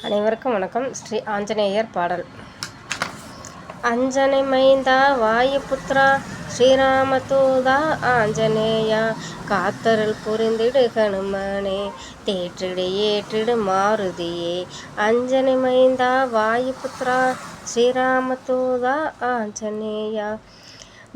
அனைவருக்கும் வணக்கம். ஸ்ரீ ஆஞ்சநேயர் பாடல். அஞ்சனை மைந்தா வாயுபுத்ரா ஸ்ரீராமதூதா ஆஞ்சநேயா, காத்தருள் புரிந்திடு ஹனுமனே, தேற்றிடு ஏற்றிடு மாருதியே. அஞ்சனை மைந்தா வாயுபுத்ரா ஸ்ரீராமதூதா ஆஞ்சநேயா,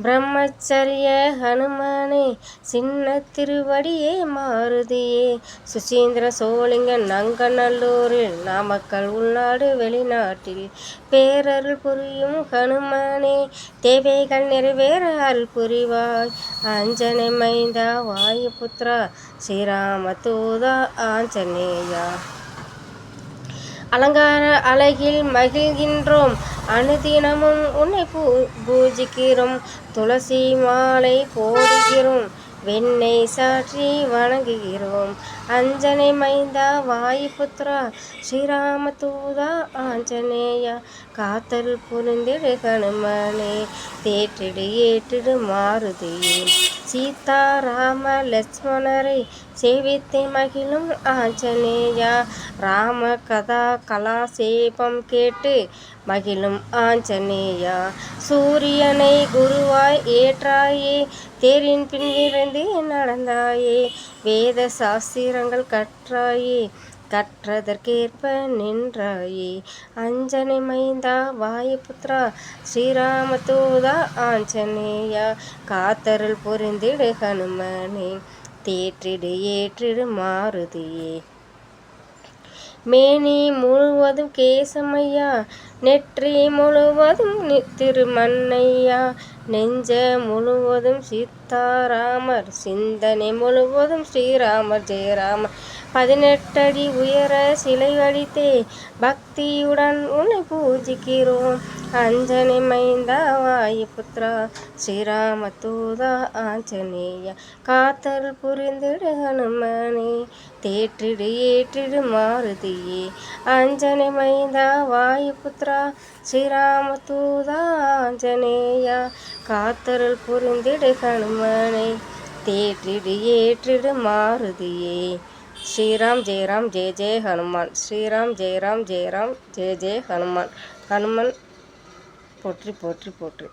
பிரம்மச்சரிய ஹனுமனே, சின்ன திருவடியே மாருதியே. சுசீந்திர சோழிங்க நங்கநல்லூரில், நாமக்கல் உள்நாடு வெளிநாட்டில், பேரருள் புரியும் ஹனுமனே, தேவைகள் நிறைவேற அருள் புரிவாய். அஞ்சனை மைந்தா வாயுபுத்ரா ஸ்ரீராமதூதா ஆஞ்சநேயா, அலங்கார அழகில் மகிழ்கின்றோம், அனுதினமும் உன்னை பூஜிக்கிறோம். துளசி மாலை போடுகிறோம், வெண்ணெய் சாற்றி வணங்குகிறோம். அஞ்சனை மைந்தா வாயுபுத்ரா ஸ்ரீராமதூதா ஆஞ்சநேயா, காத்தருள் புரிந்திடு ஹனுமனே, தேற்றிடு ஏற்றிடு மாருதியே. சீதா ராம லட்சுமணரை சேவித்து மகிழும் ஆஞ்சநேயா, ராம கதா கலாசேபம் கேட்டு மகிழும் ஆஞ்சநேயா. சூரியனை குருவாய் ஏற்றாயே, தேரின் பின் விரைந்து நடந்தாயே, வேத சாஸ்திரங்கள் கற்றாயே, கற்றதற்கேற்ப நின்றாயே. அஞ்சனை மைந்தா வாயுபுத்ரா ஸ்ரீராமதூதா ஆஞ்சநேயா, காத்தருள் புரிந்திடு ஹனுமனே, தேற்றிடு ஏற்றிடு மாருதியே. மேனி முழுவதும் கேசமையா, நெற்றி முழுவதும் திருமண்ணையா, நெஞ்ச முழுவதும் சீதாராமர், சிந்தனை முழுவதும் ஸ்ரீராமர் ஜெயராமர். 18 அடி உயர சிலை வடித்தே பக்தியுடன் உன்னை பூஜிக்கிறோம். அஞ்சனை மைந்தா வாயுபுத்ரா ஸ்ரீராமதூதா ஆஞ்சநேயா, காத்தருள் புரிந்திடு ஹனுமனே, தேற்றிடு ஏற்றிடு மாருதியே. அஞ்சனை மைந்தா வாயுபுத்ரா ஸ்ரீராமதூதா ஆஞ்சநேயா, காத்தருள் புரிந்திடு ஹனுமனே, தேற்றிடு ஏற்றிடு மாருதியே. ஸ்ரீராம் ஜெய ராம் ஜெய ஜெய ஹனுமான். ஸ்ரீராம் ஜெய ராம் ஜெய ராம் ஜெய ஜெய ஹனுமான். ஹனுமன் போற்றி போற்றி போற்றி.